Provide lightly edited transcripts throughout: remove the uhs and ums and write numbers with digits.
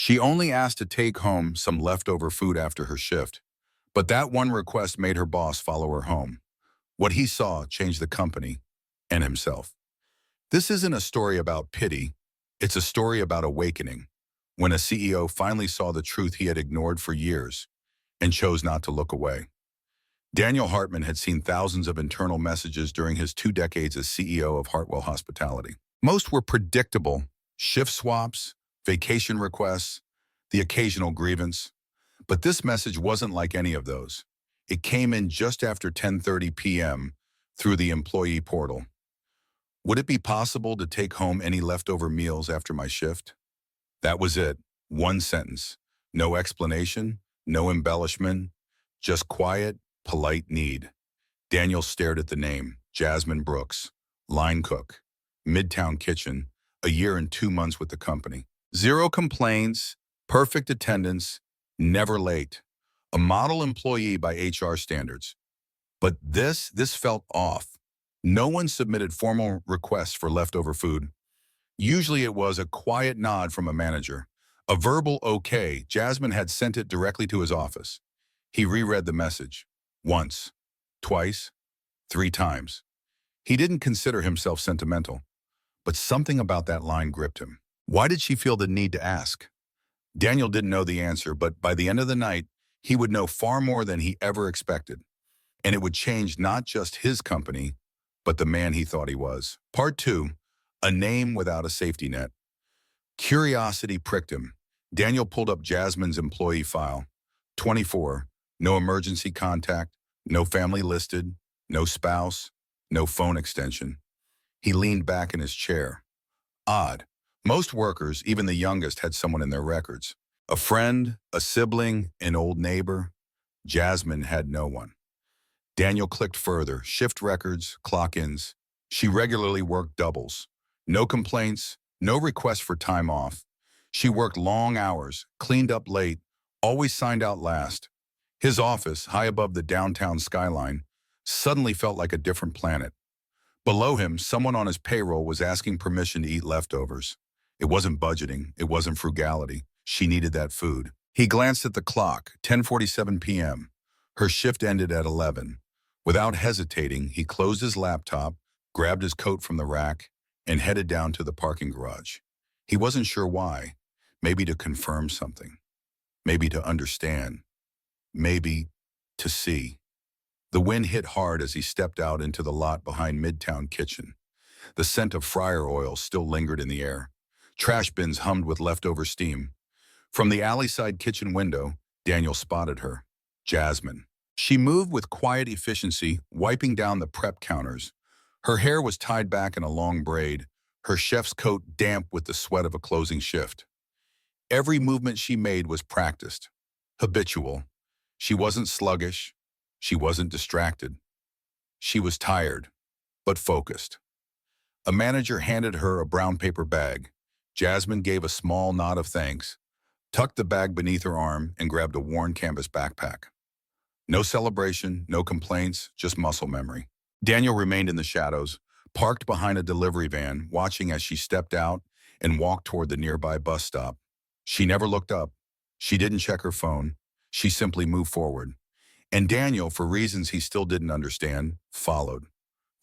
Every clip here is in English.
She only asked to take home some leftover food after her shift, but that one request made her boss follow her home. What he saw changed the company and himself. This isn't a story about pity, it's a story about awakening, when a CEO finally saw the truth he had ignored for years and chose not to look away. Daniel Hartman had seen thousands of internal messages during his 2 decades as CEO of Hartwell Hospitality. Most were predictable: shift swaps, vacation requests, the occasional grievance. But this message wasn't like any of those. It came in just after 10:30 p.m. through the employee portal. Would it be possible to take home any leftover meals after my shift? That was it. One sentence. No explanation, no embellishment, just quiet, polite need. Daniel stared at the name, Jasmine Brooks, line cook, Midtown Kitchen, a year and 2 months with the company. Zero complaints, perfect attendance, never late. A model employee by HR standards. But this felt off. No one submitted formal requests for leftover food. Usually it was a quiet nod from a manager. A verbal okay. Jasmine had sent it directly to his office. He reread the message. Once, twice, 3 times. He didn't consider himself sentimental, but something about that line gripped him. Why did she feel the need to ask? Daniel didn't know the answer, but by the end of the night, he would know far more than he ever expected. And it would change not just his company, but the man he thought he was. Part 2, a name without a safety net. Curiosity pricked him. Daniel pulled up Jasmine's employee file. 24, no emergency contact, no family listed, no spouse, no phone extension. He leaned back in his chair. Odd. Most workers, even the youngest, had someone in their records. A friend, a sibling, an old neighbor. Jasmine had no one. Daniel clicked further. Shift records, clock-ins. She regularly worked doubles. No complaints, no requests for time off. She worked long hours, cleaned up late, always signed out last. His office, high above the downtown skyline, suddenly felt like a different planet. Below him, someone on his payroll was asking permission to eat leftovers. It wasn't budgeting, it wasn't frugality. She needed that food. He glanced at the clock, 10:47 p.m. Her shift ended at 11. Without hesitating, he closed his laptop, grabbed his coat from the rack, and headed down to the parking garage. He wasn't sure why. Maybe to confirm something. Maybe to understand. Maybe to see. The wind hit hard as he stepped out into the lot behind Midtown Kitchen. The scent of fryer oil still lingered in the air. Trash bins hummed with leftover steam. From the alley-side kitchen window, Daniel spotted her. Jasmine. She moved with quiet efficiency, wiping down the prep counters. Her hair was tied back in a long braid, her chef's coat damp with the sweat of a closing shift. Every movement she made was practiced, habitual. She wasn't sluggish. She wasn't distracted. She was tired, but focused. A manager handed her a brown paper bag. Jasmine gave a small nod of thanks, tucked the bag beneath her arm, and grabbed a worn canvas backpack. No celebration, no complaints, just muscle memory. Daniel remained in the shadows, parked behind a delivery van, watching as she stepped out and walked toward the nearby bus stop. She never looked up. She didn't check her phone. She simply moved forward. And Daniel, for reasons he still didn't understand, followed.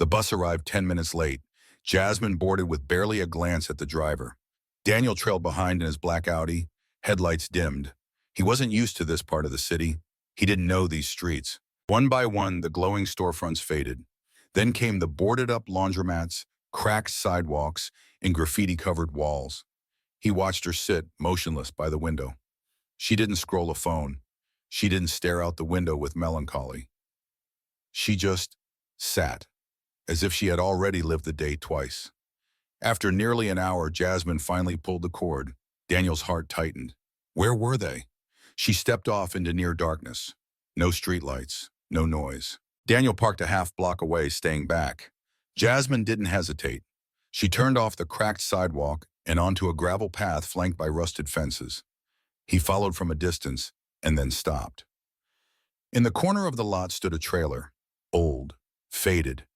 The bus arrived 10 minutes late. Jasmine boarded with barely a glance at the driver. Daniel trailed behind in his black Audi, headlights dimmed. He wasn't used to this part of the city. He didn't know these streets. One by one, the glowing storefronts faded. Then came the boarded-up laundromats, cracked sidewalks, and graffiti-covered walls. He watched her sit, motionless, by the window. She didn't scroll a phone. She didn't stare out the window with melancholy. She just sat, as if she had already lived the day twice. After nearly an hour, Jasmine finally pulled the cord. Daniel's heart tightened. Where were they? She stepped off into near darkness. No streetlights, no noise. Daniel parked a half block away, staying back. Jasmine didn't hesitate. She turned off the cracked sidewalk and onto a gravel path flanked by rusted fences. He followed from a distance and then stopped. In the corner of the lot stood a trailer, old, faded,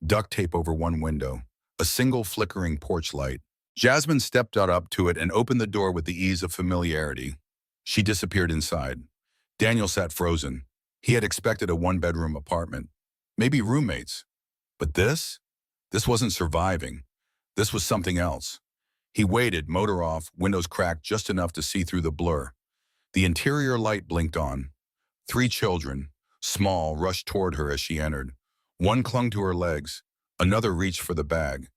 duct tape over one window, a single flickering porch light. Jasmine stepped up to it and opened the door with the ease of familiarity. She disappeared inside. Daniel sat frozen. He had expected a one-bedroom apartment, maybe roommates. But this? This wasn't surviving. This was something else. He waited, motor off, windows cracked just enough to see through the blur. The interior light blinked on. 3 children, small, rushed toward her as she entered. One clung to her legs. Another reached for the bag.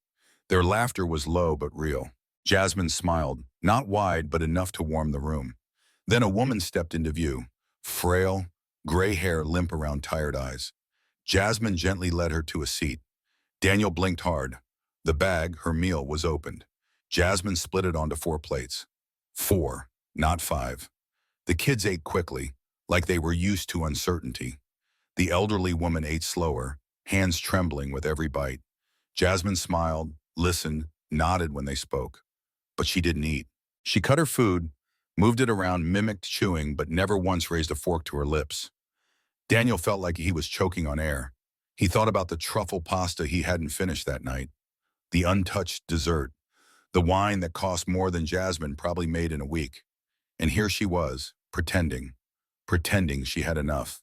Their laughter was low but real. Jasmine smiled, not wide but enough to warm the room. Then a woman stepped into view. Frail, gray hair limp around tired eyes. Jasmine gently led her to a seat. Daniel blinked hard. The bag, her meal, was opened. Jasmine split it onto 4 plates. 4, not 5. The kids ate quickly, like they were used to uncertainty. The elderly woman ate slower, hands trembling with every bite. Jasmine smiled, listened, nodded when they spoke. But she didn't eat. She cut her food, moved it around, mimicked chewing, but never once raised a fork to her lips. Daniel felt like he was choking on air. He thought about the truffle pasta he hadn't finished that night, the untouched dessert, the wine that cost more than Jasmine probably made in a week. And here she was, pretending she had enough.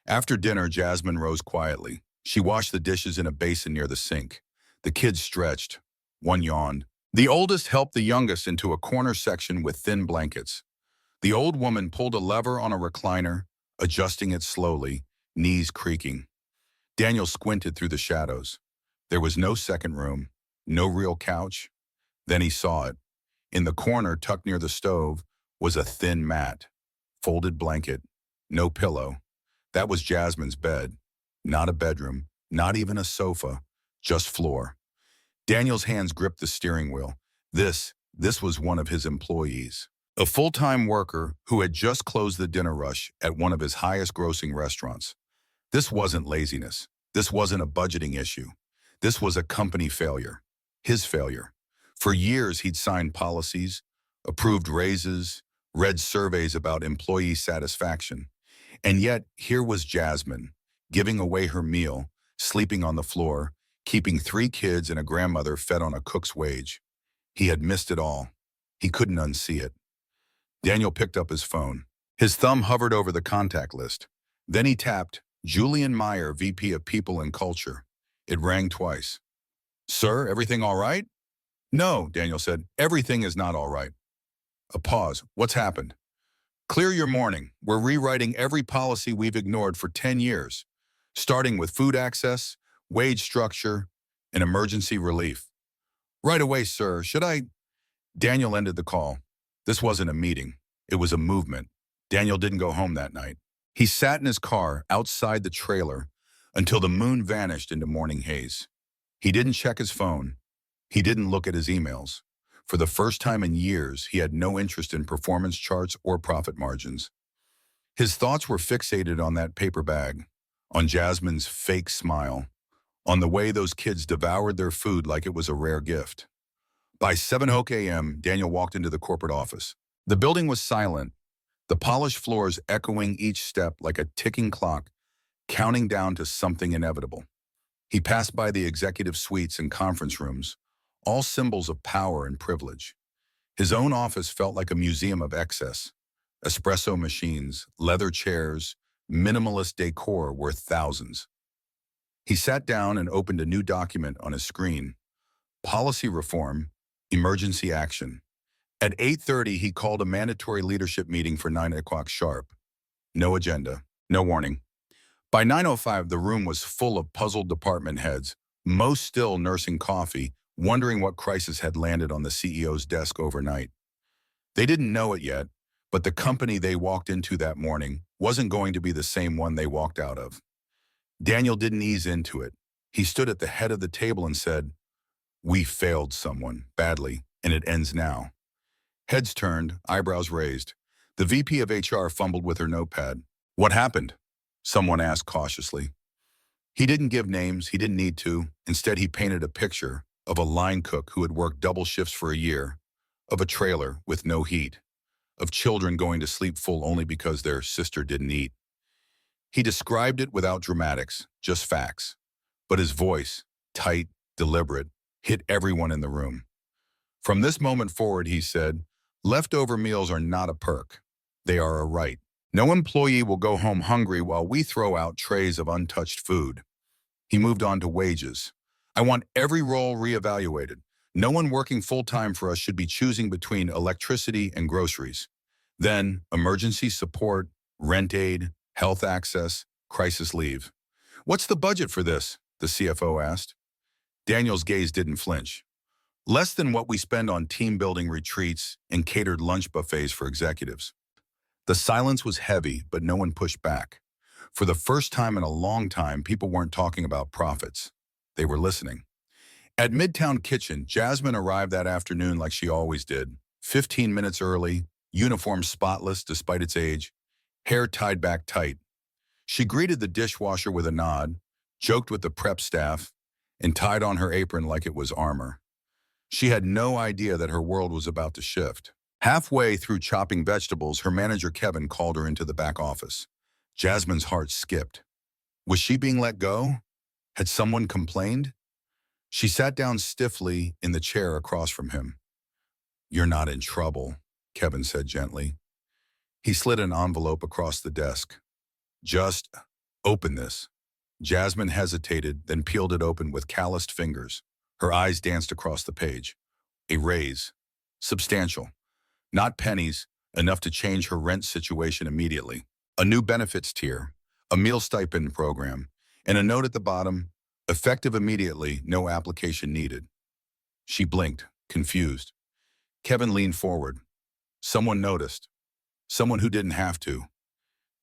After dinner, Jasmine rose quietly. She washed the dishes in a basin near the sink. The kids stretched. One yawned. The oldest helped the youngest into a corner section with thin blankets. The old woman pulled a lever on a recliner, adjusting it slowly, knees creaking. Daniel squinted through the shadows. There was no second room, no real couch. Then he saw it. In the corner, tucked near the stove, was a thin mat, folded blanket, no pillow. That was Jasmine's bed. Not a bedroom, not even a sofa, just floor. Daniel's hands gripped the steering wheel. This was one of his employees. A full-time worker who had just closed the dinner rush at one of his highest-grossing restaurants. This wasn't laziness. This wasn't a budgeting issue. This was a company failure. His failure. For years, he'd signed policies, approved raises, read surveys about employee satisfaction. And yet, here was Jasmine, giving away her meal, sleeping on the floor, keeping 3 kids and a grandmother fed on a cook's wage. He had missed it all. He couldn't unsee it. Daniel picked up his phone. His thumb hovered over the contact list. Then he tapped, Julian Meyer, VP of People and Culture. It rang twice. Sir, everything all right? No, Daniel said. Everything is not all right. A pause. What's happened? Clear your morning. We're rewriting every policy we've ignored for 10 years, starting with food access, wage structure, and emergency relief. Right away, sir. Should I? Daniel ended the call. This wasn't a meeting. It was a movement. Daniel didn't go home that night. He sat in his car outside the trailer until the moon vanished into morning haze. He didn't check his phone. He didn't look at his emails. For the first time in years, he had no interest in performance charts or profit margins. His thoughts were fixated on that paper bag, on Jasmine's fake smile, on the way those kids devoured their food like it was a rare gift. By 7 a.m., Daniel walked into the corporate office. The building was silent, the polished floors echoing each step like a ticking clock, counting down to something inevitable. He passed by the executive suites and conference rooms, all symbols of power and privilege. His own office felt like a museum of excess. Espresso machines, leather chairs, minimalist decor worth thousands. He sat down and opened a new document on his screen. Policy reform, emergency action. At 8:30, he called a mandatory leadership meeting for 9 o'clock sharp. No agenda, no warning. By 9:05, the room was full of puzzled department heads, most still nursing coffee, wondering what crisis had landed on the CEO's desk overnight. They didn't know it yet, but the company they walked into that morning wasn't going to be the same one they walked out of. Daniel didn't ease into it. He stood at the head of the table and said, "We failed someone, badly, and it ends now." Heads turned, eyebrows raised. The VP of HR fumbled with her notepad. "What happened?" someone asked cautiously. He didn't give names, he didn't need to. Instead, he painted a picture of a line cook who had worked double shifts for a year, of a trailer with no heat, of children going to sleep full only because their sister didn't eat. He described it without dramatics, just facts. But his voice, tight, deliberate, hit everyone in the room. From this moment forward, he said, leftover meals are not a perk. They are a right. No employee will go home hungry while we throw out trays of untouched food. He moved on to wages. I want every role reevaluated. No one working full-time for us should be choosing between electricity and groceries. Then, emergency support, rent aid, health access, crisis leave. What's the budget for this? The CFO asked. Daniel's gaze didn't flinch. Less than what we spend on team-building retreats and catered lunch buffets for executives. The silence was heavy, but no one pushed back. For the first time in a long time, people weren't talking about profits. They were listening. At Midtown Kitchen, Jasmine arrived that afternoon like she always did, 15 minutes early, uniform spotless despite its age, hair tied back tight. She greeted the dishwasher with a nod, joked with the prep staff, and tied on her apron like it was armor. She had no idea that her world was about to shift. Halfway through chopping vegetables, her manager Kevin called her into the back office. Jasmine's heart skipped. Was she being let go? Had someone complained? She sat down stiffly in the chair across from him. You're not in trouble, Kevin said gently. He slid an envelope across the desk. Just open this. Jasmine hesitated, then peeled it open with calloused fingers. Her eyes danced across the page. A raise. Substantial. Not pennies, enough to change her rent situation immediately. A new benefits tier, a meal stipend program, and a note at the bottom, effective immediately, no application needed. She blinked, confused. Kevin leaned forward. Someone noticed. Someone who didn't have to.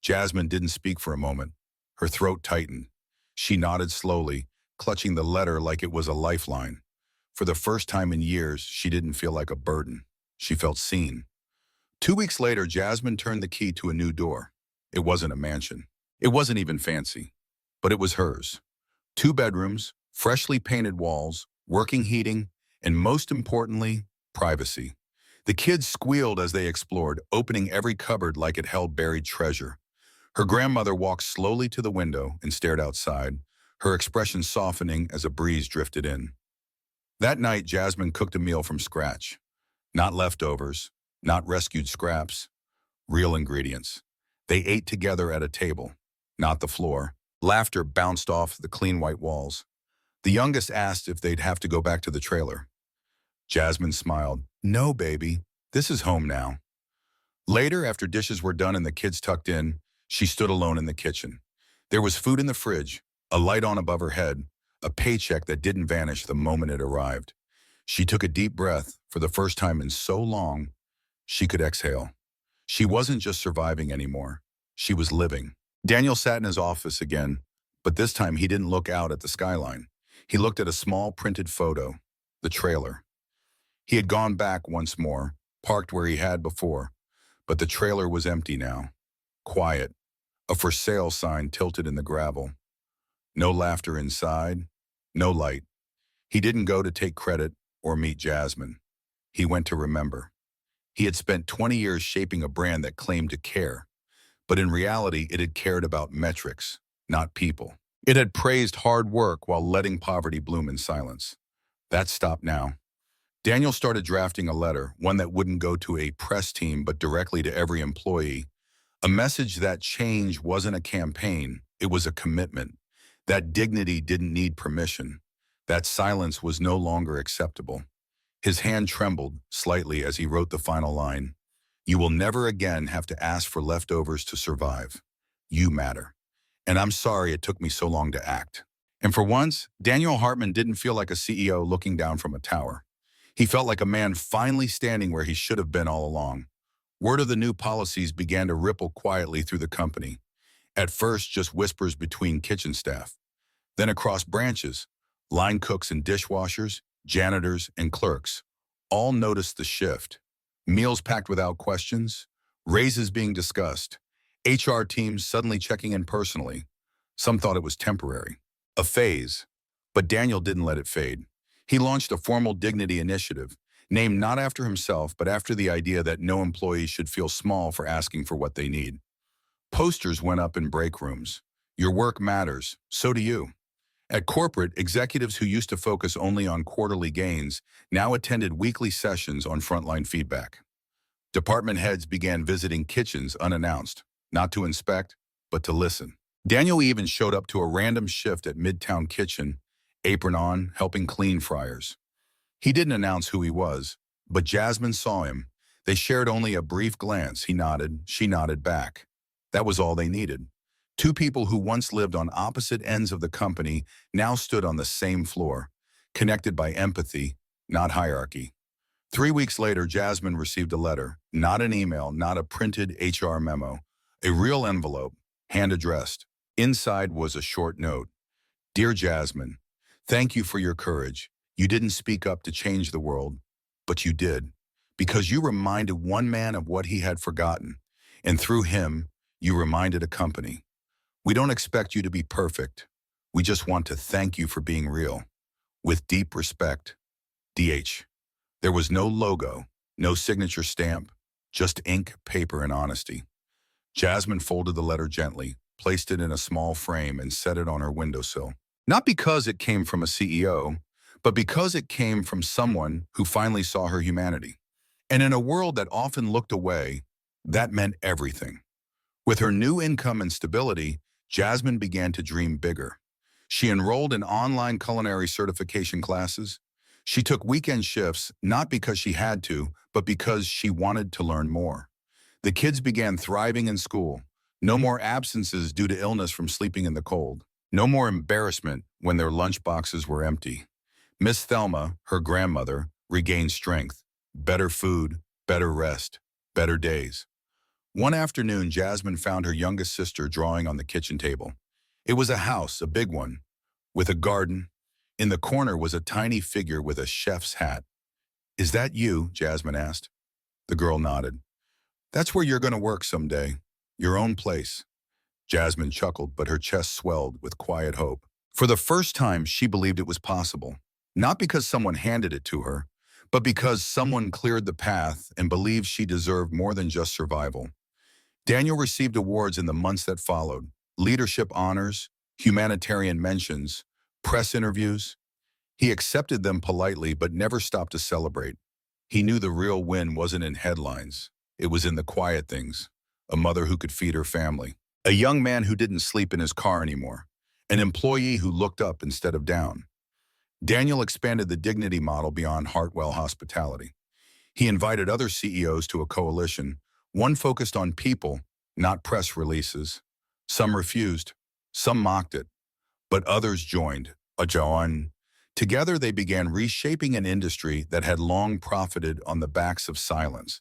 Jasmine didn't speak for a moment. Her throat tightened. She nodded slowly, clutching the letter like it was a lifeline. For the first time in years, she didn't feel like a burden. She felt seen. 2 weeks later, Jasmine turned the key to a new door. It wasn't a mansion. It wasn't even fancy. But it was hers. 2 bedrooms, freshly painted walls, working heating, and most importantly, privacy. The kids squealed as they explored, opening every cupboard like it held buried treasure. Her grandmother walked slowly to the window and stared outside, her expression softening as a breeze drifted in. That night, Jasmine cooked a meal from scratch. Not leftovers, not rescued scraps, real ingredients. They ate together at a table, not the floor. Laughter bounced off the clean white walls. The youngest asked if they'd have to go back to the trailer. Jasmine smiled. No, baby, this is home now. Later, after dishes were done and the kids tucked in, she stood alone in the kitchen. There was food in the fridge, a light on above her head, a paycheck that didn't vanish the moment it arrived. She took a deep breath. For the first time in so long, she could exhale. She wasn't just surviving anymore. She was living. Daniel sat in his office again, but this time he didn't look out at the skyline. He looked at a small printed photo, the trailer. He had gone back once more, parked where he had before, but the trailer was empty now. Quiet, a for sale sign tilted in the gravel. No laughter inside, no light. He didn't go to take credit or meet Jasmine. He went to remember. He had spent 20 years shaping a brand that claimed to care, but in reality, it had cared about metrics, not people. It had praised hard work while letting poverty bloom in silence. That stopped now. Daniel started drafting a letter, one that wouldn't go to a press team but directly to every employee. A message that change wasn't a campaign, it was a commitment. That dignity didn't need permission. That silence was no longer acceptable. His hand trembled slightly as he wrote the final line. You will never again have to ask for leftovers to survive. You matter. And I'm sorry it took me so long to act. And for once, Daniel Hartman didn't feel like a CEO looking down from a tower. He felt like a man finally standing where he should have been all along. Word of the new policies began to ripple quietly through the company. At first, just whispers between kitchen staff. Then across branches, line cooks and dishwashers, janitors and clerks, all noticed the shift. Meals packed without questions, raises being discussed, HR teams suddenly checking in personally. Some thought it was temporary, a phase, but Daniel didn't let it fade. He launched a formal dignity initiative, named not after himself, but after the idea that no employee should feel small for asking for what they need. Posters went up in break rooms. Your work matters, so do you. At corporate, executives who used to focus only on quarterly gains now attended weekly sessions on frontline feedback. Department heads began visiting kitchens unannounced, not to inspect, but to listen. Daniel even showed up to a random shift at Midtown Kitchen, apron on, helping clean fryers. He didn't announce who he was, but Jasmine saw him. They shared only a brief glance. He nodded, she nodded back. That was all they needed. Two people who once lived on opposite ends of the company now stood on the same floor, connected by empathy, not hierarchy. 3 weeks later, Jasmine received a letter, not an email, not a printed HR memo, a real envelope, hand-addressed. Inside was a short note. Dear Jasmine, thank you for your courage. You didn't speak up to change the world, but you did, because you reminded one man of what he had forgotten, and through him, you reminded a company. We don't expect you to be perfect. We just want to thank you for being real. With deep respect, DH. There was no logo, no signature stamp, just ink, paper, and honesty. Jasmine folded the letter gently, placed it in a small frame, and set it on her windowsill. Not because it came from a CEO, but because it came from someone who finally saw her humanity. And in a world that often looked away, that meant everything. With her new income and stability, Jasmine began to dream bigger. She enrolled in online culinary certification classes. She took weekend shifts, not because she had to, but because she wanted to learn more. The kids began thriving in school. No more absences due to illness from sleeping in the cold. No more embarrassment when their lunch boxes were empty. Miss Thelma, her grandmother, regained strength. Better food, better rest, better days. One afternoon, Jasmine found her youngest sister drawing on the kitchen table. It was a house, a big one, with a garden. In the corner was a tiny figure with a chef's hat. Is that you? Jasmine asked. The girl nodded. That's where you're going to work someday. Your own place. Jasmine chuckled, but her chest swelled with quiet hope. For the first time, she believed it was possible. Not because someone handed it to her, but because someone cleared the path and believed she deserved more than just survival. Daniel received awards in the months that followed: leadership honors, humanitarian mentions, press interviews. He accepted them politely but never stopped to celebrate. He knew the real win wasn't in headlines. It was in the quiet things. A mother who could feed her family. A young man who didn't sleep in his car anymore. An employee who looked up instead of down. Daniel expanded the dignity model beyond Hartwell hospitality. He invited other CEOs to a coalition, one focused on people, not press releases. Some refused, some mocked it, but others joined. Together they began reshaping an industry that had long profited on the backs of silence.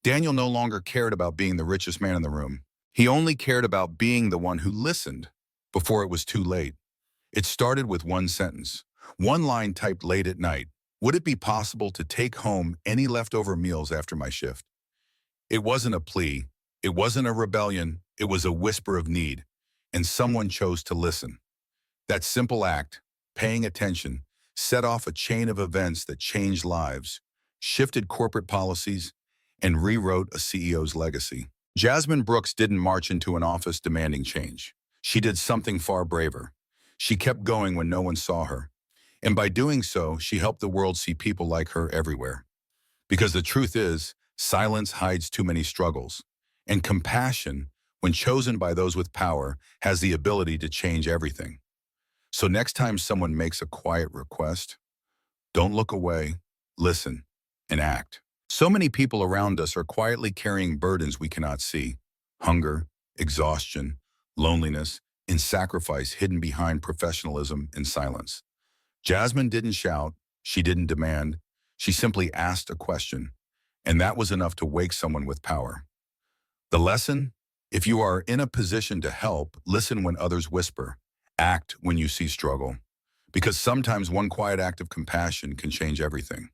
Daniel no longer cared about being the richest man in the room. He only cared about being the one who listened before it was too late. It started with one sentence, one line typed late at night. Would it be possible to take home any leftover meals after my shift? It wasn't a plea. It wasn't a rebellion. It was a whisper of need. And someone chose to listen. That simple act, paying attention, set off a chain of events that changed lives, shifted corporate policies, and rewrote a CEO's legacy. Jasmine Brooks didn't march into an office demanding change. She did something far braver. She kept going when no one saw her. And by doing so, she helped the world see people like her everywhere. Because the truth is, silence hides too many struggles. And compassion, when chosen by those with power, has the ability to change everything. So next time someone makes a quiet request, don't look away, listen, and act. So many people around us are quietly carrying burdens we cannot see. Hunger, exhaustion, loneliness, and sacrifice hidden behind professionalism and silence. Jasmine didn't shout, she didn't demand, she simply asked a question, and that was enough to wake someone with power. The lesson? If you are in a position to help, listen when others whisper, act when you see struggle, because sometimes one quiet act of compassion can change everything.